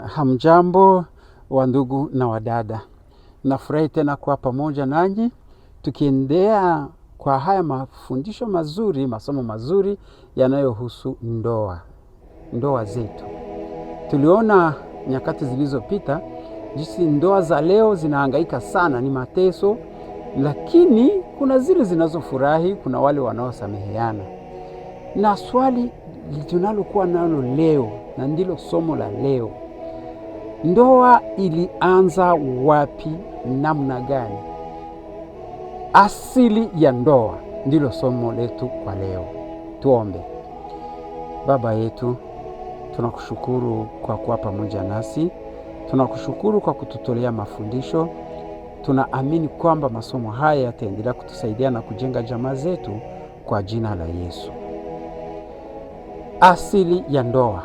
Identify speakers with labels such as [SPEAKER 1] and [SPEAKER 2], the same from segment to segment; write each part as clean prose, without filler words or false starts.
[SPEAKER 1] Hamjambo wa ndugu na wadada. Nafurahi tena kuwa pamoja nanyi tukiendea kwa haya mafundisho mazuri, masomo mazuri yanayohusu ndoa zetu. Tuliona nyakati zilizopita jinsi ndoa za leo zinahangaika sana, ni mateso, lakini kuna zile zinazofurahi, kuna wale wanaosameheana. Na swali tunalokuwa nalo leo, na ndilo somo la leo: ndoa ilianza wapi, namna gani? Asili ya ndoa ndilo somo letu kwa leo. Tuombe. Baba yetu, tunakushukuru kwa kuwa pamoja nasi. Tunakushukuru kwa kututolea mafundisho. Tunaamini kwamba masomo haya yataendelea kutusaidia na kujenga jamaa zetu kwa jina la Yesu. Asili ya ndoa.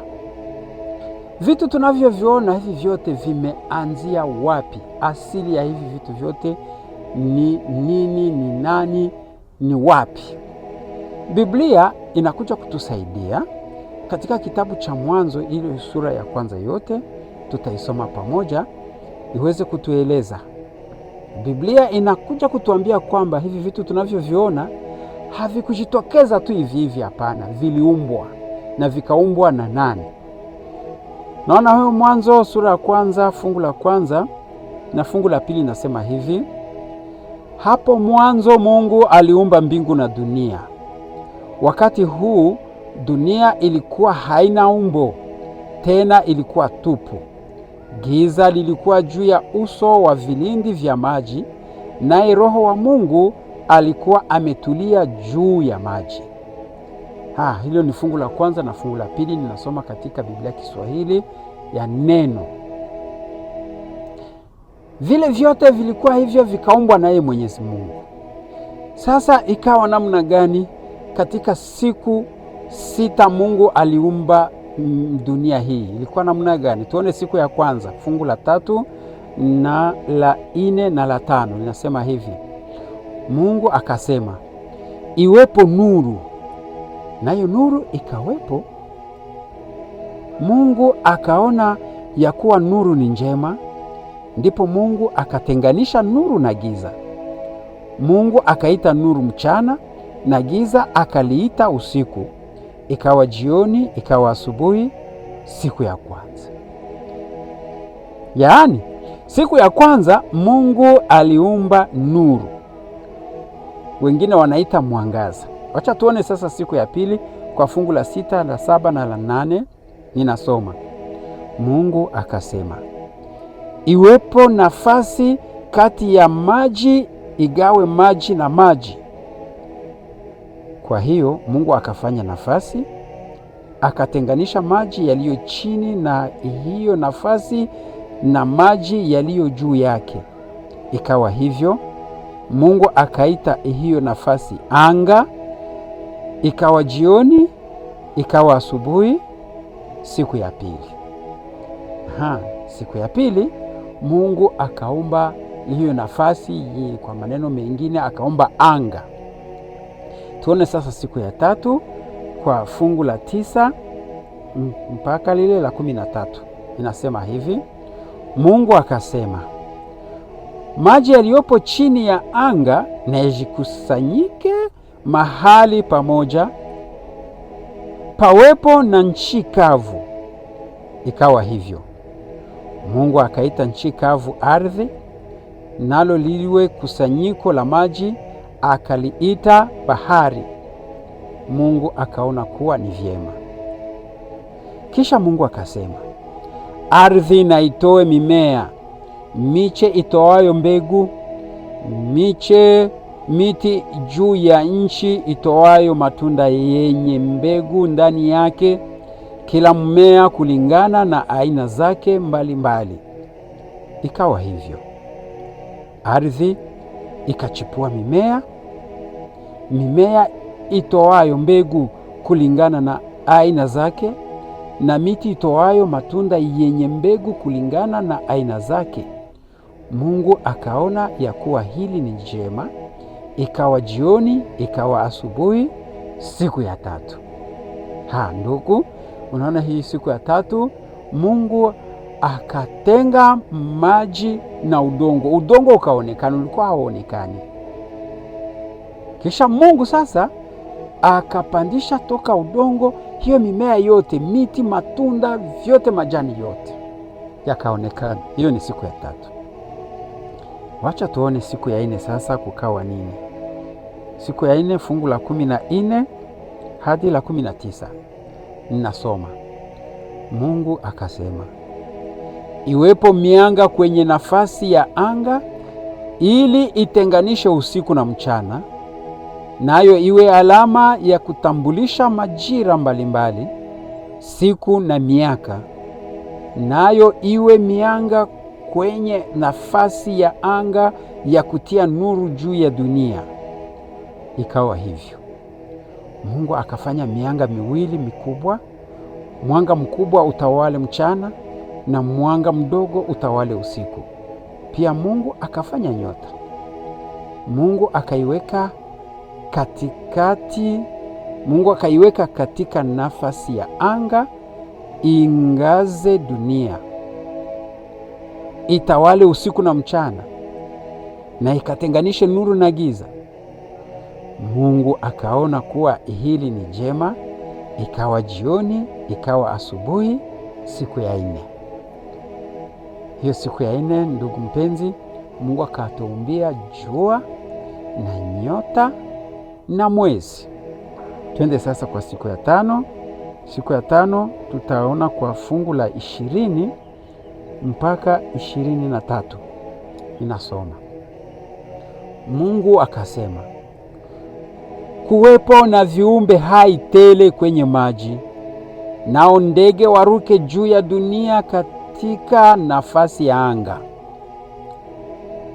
[SPEAKER 1] Vitu tunavyoviona hivi vyote vimeanzia wapi? Asili ya hivi vitu vyote ni nini? Ni nani? Ni wapi? Biblia inakuja kutusaidia katika kitabu cha Mwanzo, ile sura ya kwanza yote tutaisoma pamoja iweze kutueleza. Biblia inakuja kutuambia kwamba hivi vitu tunavyoviona havikujitokeza tu hivi hivi, hapana, viliumbwa. Na vikaumbwa na nani? Naona huyo Mwanzo sura ya kwanza fungu la kwanza na fungu la pili nasema hivi: hapo mwanzo Mungu aliumba mbingu na dunia. Wakati huu dunia ilikuwa haina umbo, tena ilikuwa tupu. Giza lilikuwa juu ya uso wa vilindi vya maji, naye Roho wa Mungu alikuwa ametulia juu ya maji. Hilo ni fungu la kwanza, na fungu la pili ninasoma katika Biblia Kiswahili ya Neno. Vile vyote vilikuwa hivyo, vikaumbwa naye Mwenyezi Mungu. Sasa ikawa namna gani? Katika siku 6 Mungu aliumba dunia hii. Ilikuwa namna gani? Tuone siku ya kwanza, fungu la 3 na la 4 na la 5 linasema hivi: Mungu akasema, iwepo nuru, nayo nuru ikawepo. Mungu akaona ya kuwa nuru ni njema, ndipo Mungu akatenganisha nuru na giza. Mungu akaita nuru mchana, na giza akaliita usiku. Ikawa jioni, ikawa asubuhi, siku ya kwanza. Yaani, siku ya kwanza Mungu aliumba nuru, wengine wanaita mwangaza. Wacha tuone sasa siku ya pili kwa fungu la 6, la 7 na la 8. Ninasoma: Mungu akasema, iwepo nafasi kati ya maji, igawe maji na maji. Kwa hiyo Mungu akafanya nafasi, akatenganisha maji yaliyo chini na hiyo nafasi na maji yaliyo juu yake. Ikawa hivyo. Mungu akaita hiyo nafasi anga. Ikawa jioni, ikawa asubuhi, siku ya pili. Siku ya pili Mungu akaumba hiyo nafasi, kwa maneno mengine akaumba anga. Tuone sasa siku ya 3 kwa fungu la 9 mpaka lile la 13. Inasema hivi: Mungu akasema, maji yaliyopo chini ya anga na yajikusanyike mahali pamoja, pawepo na nchi kavu. Ikawa hivyo. Mungu akaita nchi kavu ardhi, nalo liliwe kusanyiko la maji akaliita bahari. Mungu akaona kuwa ni vyema. Kisha Mungu akasema, ardhi na itoe mimea, miche itoayo mbegu, miti juu ya nchi itoayo matunda yenye mbegu ndani yake, kila mmea kulingana na aina zake mbalimbali. Ikawa hivyo. Ardhi ikachipua mimea itoayo mbegu kulingana na aina zake, na miti itoayo matunda yenye mbegu kulingana na aina zake. Mungu akaona ya kuwa hili ni jema. Ikawa jioni, ikawa asubuhi, siku ya 3. Ndugu, unaona hii siku ya 3 Mungu akatenga maji na udongo. Udongo ukaonekana, ulikuwa hauonekani. Kisha Mungu sasa akapandisha toka udongo hiyo mimea yote, miti, matunda, vyote, majani yote yakaonekana. Hiyo ni siku ya 3. Wacha tuone siku ya 4 sasa kukawa nini. Siku ya 4 fungu la 14 hadi la 19. Ninasoma. Mungu akasema, iwepo mianga kwenye nafasi ya anga ili itenganishe usiku na mchana, nayo iwe alama ya kutambulisha majira mbalimbali, siku na miaka, nayo iwe mianga kwenye nafasi ya anga ya kutia nuru juu ya dunia. Ikawa hivyo. Mungu akafanya mianga miwili mikubwa, mwanga mkubwa utawale mchana na mwanga mdogo utawale usiku. Pia Mungu akafanya nyota. Mungu akaiweka katika nafasi ya anga ingaze dunia, itawale usiku na mchana, na ikatenganishe nuru na giza. Mungu akaona kuwa hili ni jema. Ikawa jioni, ikawa asubuhi, siku ya 4. Hiyo siku ya 4, ndugu mpenzi, Mungu akatuumbia jua na nyota na mwezi. Twende sasa kwa siku ya 5. Siku ya 5 tutaona kwa fungu la 20 mpaka 23. Inasoma. Mungu akasema, kuwepo na viumbe hai tele kwenye maji, nao ndege waruke juu ya dunia katika nafasi ya anga.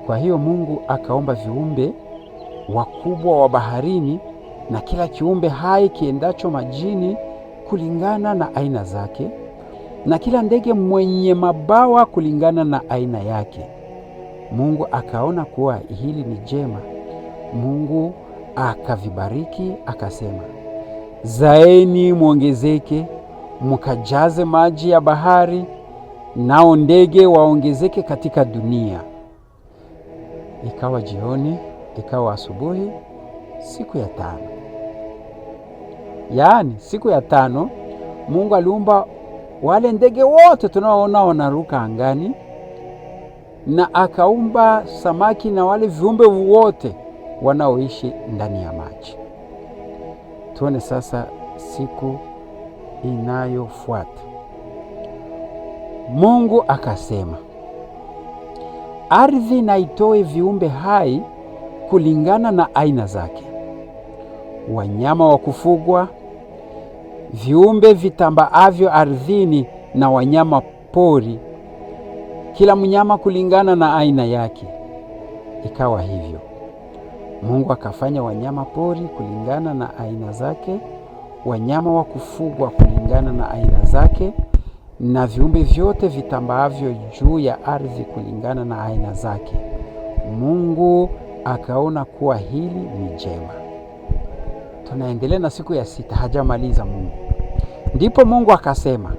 [SPEAKER 1] Kwa hiyo Mungu akaomba viumbe wakubwa wa baharini na kila kiumbe hai kiendacho majini kulingana na aina zake, na kila ndege mwenye mabawa kulingana na aina yake. Mungu akaona kuwa hili ni jema. Mungu akavibariki akasema, zaeni muongezeke, mkajaze maji ya bahari, nao ndege waongezeke katika dunia. Ikawa jioni, ikawa asubuhi, siku ya 5. Yaani siku ya 5 Mungu aliumba wale ndege wote tunaoona wanaruka angani, na akaumba samaki na wale viumbe wote wanaoishi ndani ya maji. Tuone sasa siku inayofuata. Mungu akasema, ardhi na itoe viumbe hai kulingana na aina zake, wanyama wa kufugwa, viumbe vitambaavyo ardhini na wanyama pori, kila mnyama kulingana na aina yake. Ikawa hivyo. Mungu akafanya wanyama pori kulingana na aina zake, wanyama wa kufugwa kulingana na aina zake, na viumbe vyote vitambaavyo juu ya ardhi kulingana na aina zake. Mungu akaona kuwa hili ni jema. Tunaendelea na siku ya 6, hajamaliza Mungu. Ndipo Mungu akasema,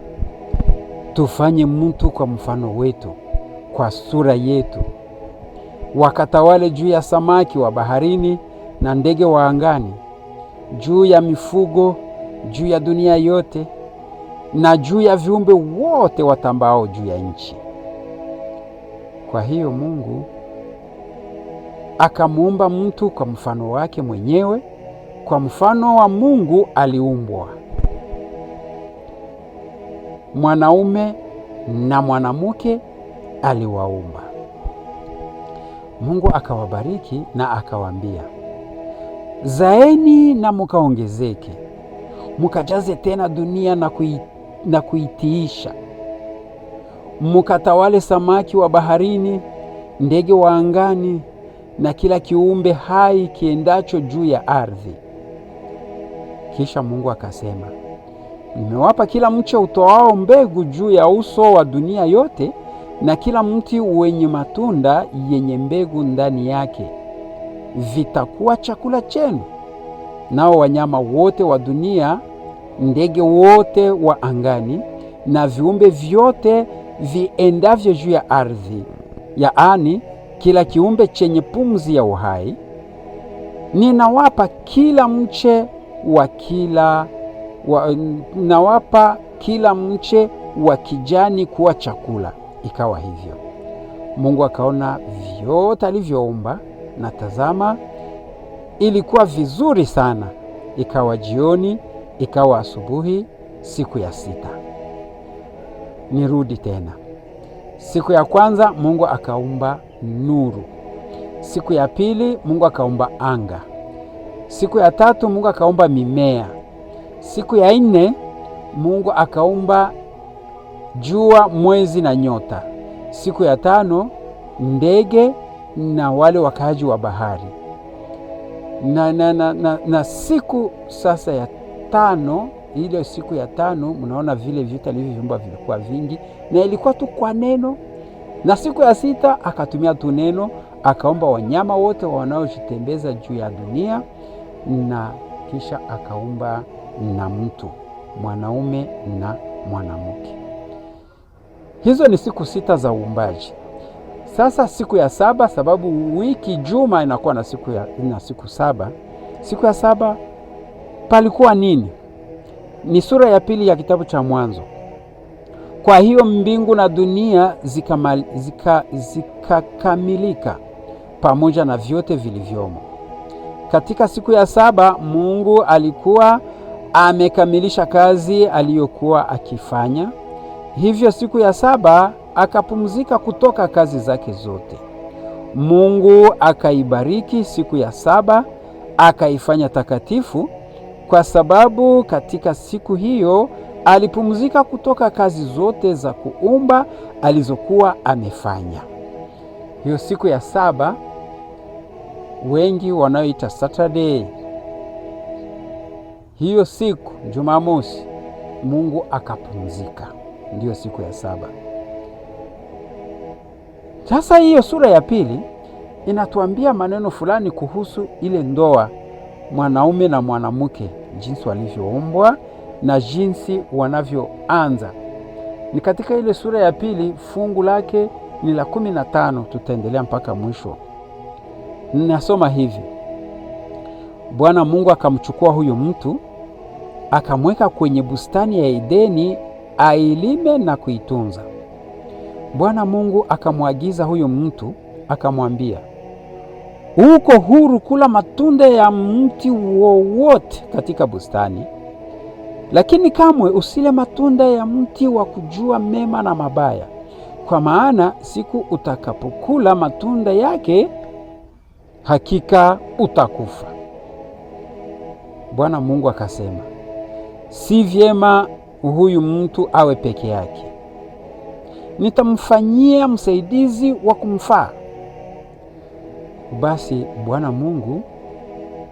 [SPEAKER 1] tufanye mtu kwa mfano wetu, kwa sura yetu, wakatawale juu ya samaki wa baharini na ndege wa angani, juu ya mifugo, juu ya dunia yote, na juu ya viumbe wote watambao juu ya nchi. Kwa hiyo Mungu akamuumba mtu kwa mfano wake mwenyewe, kwa mfano wa Mungu aliumbwa. Mwanaume na mwanamke aliwaumba. Mungu akawabariki na akawaambia, zaeni na mukaongezeke, mukajaze tena dunia na kuitiisha, mukatawale samaki wa baharini, ndege wa angani, na kila kiumbe hai kiendacho juu ya ardhi. Kisha Mungu akasema, nimewapa kila mche utoao mbegu juu ya uso wa dunia yote, na kila mti wenye matunda yenye mbegu ndani yake, vitakuwa chakula chenu. Nao wanyama wote wa dunia, ndege wote wa angani, na viumbe vyote viendavyo juu ya ardhi, yaani kila kiumbe chenye pumzi ya uhai. Ninawapa kila mche wa kijani kuwa chakula. Ikawa hivyo. Mungu akaona vyote alivyoumba, na tazama, ilikuwa vizuri sana. Ikawa jioni, ikawa asubuhi, siku ya 6. Nirudi tena. Siku ya kwanza Mungu akaumba nuru. Siku ya pili Mungu akaumba anga. Siku ya 3 Mungu akaumba mimea. Siku ya 4 Mungu akaumba jua, mwezi na nyota. Siku ya 5 ndege na wale wakaaji wa bahari. Na siku sasa ya 5, ile siku ya 5, mnaona vile vitu alivyoumba vilikuwa vingi, na ilikuwa tu kwa neno. Na siku ya 6 akatumia tu neno, akaumba wanyama wote wanaojitembeza juu ya dunia, na kisha akaumba na mtu, mwanaume na mwanamke. Hizo ni siku 6 za uumbaji. Sasa siku ya 7, sababu wiki juma inakuwa na siku 7. Siku ya 7 palikuwa nini? Ni sura ya 2 ya kitabu cha Mwanzo. Kwa hiyo mbingu na dunia zikakamilika pamoja na vyote vilivyomo. Katika siku ya 7 Mungu alikuwa amekamilisha kazi aliyokuwa akifanya. Hivyo siku ya 7 akapumzika kutoka kazi zake zote. Mungu akaibariki siku ya 7, akaifanya takatifu, kwa sababu katika siku hiyo alipumzika kutoka kazi zote za kuumba alizokuwa amefanya. Hiyo siku ya 7 wengi wanaoita Saturday, hiyo siku Jumamosi, Mungu akapumzika, ndiyo siku ya 7. Sasa hiyo sura ya 2 inatuambia maneno fulani kuhusu ile ndoa, mwanaume na mwanamke, jinsi walivyoumbwa na jinsi wanavyoanza. Ni katika ile sura ya 2, fungu lake ni la 15. Tutaendelea mpaka mwisho. Ninasoma hivi: Bwana Mungu akamchukua huyo mtu, akamweka kwenye bustani ya Edeni ailime na kuitunza. Bwana Mungu akamwagiza huyo mtu, akamwambia, uko huru kula matunda ya mti wowote katika bustani, lakini kamwe usile matunda ya mti wa kujua mema na mabaya, kwa maana siku utakapokula matunda yake hakika utakufa. Bwana Mungu akasema, si vyema huyu mtu awe peke yake, nitamfanyia msaidizi wa kumfaa. Basi Bwana Mungu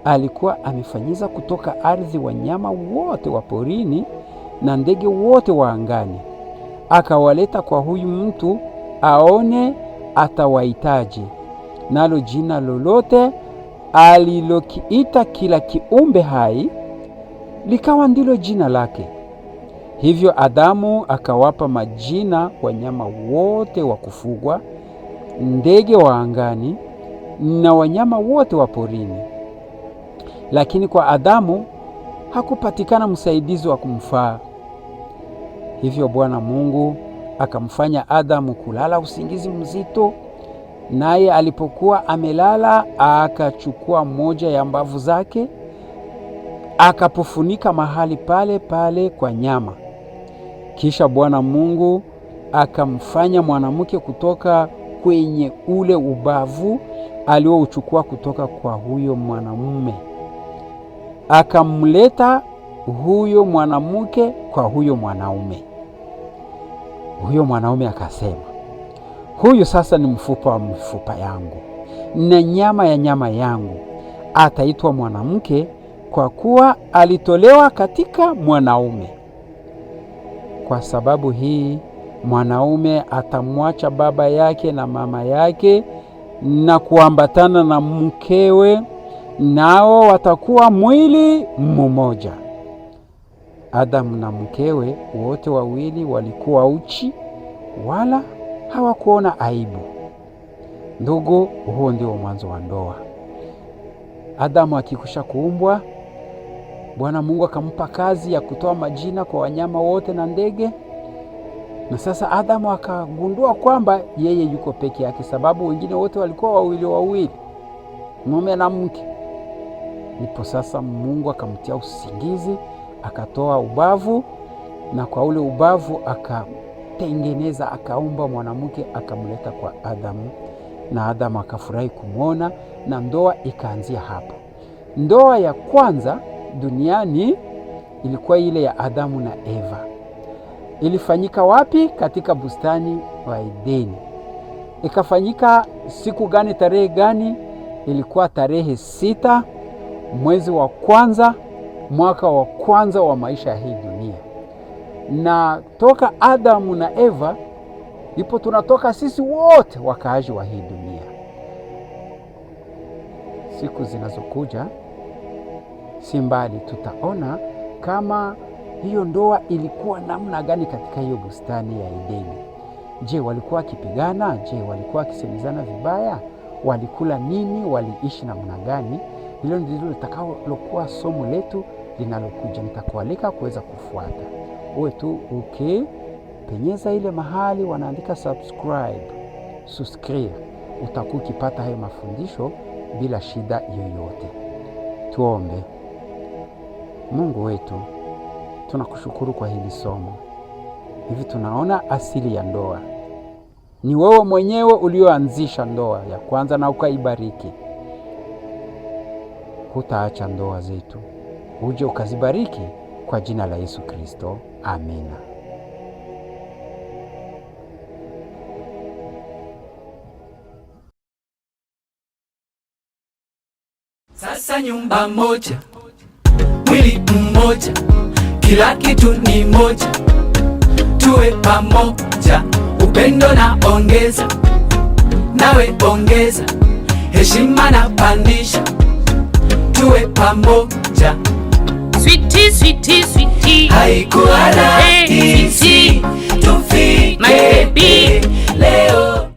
[SPEAKER 1] alikuwa amefanyiza kutoka ardhi wanyama wote wa porini na ndege wote wa angani, akawaleta kwa huyu mtu aone atawahitaji. Nalo jina lolote alilokiita kila kiumbe hai likawa ndilo jina lake. Hivyo Adamu akawapa majina wanyama wote wa kufugwa, ndege wa angani na wanyama wote wa porini. Lakini kwa Adamu hakupatikana msaidizi wa kumfaa. Hivyo Bwana Mungu akamfanya Adamu kulala usingizi mzito, naye alipokuwa amelala akachukua moja ya mbavu zake, akapofunika mahali pale pale kwa nyama. Kisha Bwana Mungu akamfanya mwanamke kutoka kwenye ule ubavu aliouchukua kutoka kwa huyo mwanamume, akamleta huyo mwanamke kwa huyo mwanaume. Huyo mwanaume akasema, huyu sasa ni mfupa wa mifupa yangu na nyama ya nyama yangu, ataitwa mwanamke kwa kuwa alitolewa katika mwanaume. Kwa sababu hii mwanaume atamwacha baba yake na mama yake na kuambatana na mkewe, nao watakuwa mwili mmoja. Adamu na mkewe wote wawili walikuwa uchi, wala hawakuona aibu. Ndugu, huo ndio mwanzo wa ndoa. Adamu akikusha kuumbwa, Bwana Mungu akampa kazi ya kutoa majina kwa wanyama wote na ndege. Na sasa Adamu akagundua kwamba yeye yuko peke yake, sababu wengine wote walikuwa wawili, mume na mke. Ndipo sasa Mungu akamtia usingizi, akatoa ubavu, na kwa ule ubavu akatengeneza, akaumba mwanamke, akamleta kwa Adamu, na Adamu akafurahi kumwona, na ndoa ikaanzia hapo. Ndoa ya kwanza duniani ilikuwa ile ya Adamu na Eva. Ilifanyika wapi? Katika bustani wa Edeni. Ikafanyika siku gani, tarehe gani? Ilikuwa tarehe 6 mwezi wa kwanza, mwaka wa kwanza wa maisha ya hii dunia. Na toka Adamu na Eva ndipo tunatoka sisi wote wakaaji wa hii dunia. Siku zinazokuja si mbali tutaona kama hiyo ndoa ilikuwa namna gani katika hiyo bustani ya Edeni. Je, walikuwa wakipigana? Je, walikuwa wakisemezana vibaya? Walikula nini? Waliishi namna gani? Hilo ndilo litakalokuwa somo letu linalokuja. Nitakualika kuweza kufuata. Uwe tu penyeza ile mahali wanaandika subscribe, utakuwa ukipata hayo mafundisho bila shida yoyote. Tuombe. Mungu wetu, tunakushukuru kwa hili somo. Hivi tunaona asili ya ndoa. Ni wewe mwenyewe ulioanzisha ndoa ya kwanza na ukaibariki. Hutaacha ndoa zetu, uje ukazibariki kwa jina la Yesu Kristo. Amina.
[SPEAKER 2] Sasa nyumba moja, mwili mmoja, kila kitu ni moja. Tuwe pamoja, upendo na ongeza, nawe ongeza, heshima na pandisha. Tuwe pamoja,
[SPEAKER 3] sweetie, sweetie, sweetie,
[SPEAKER 2] haikuwa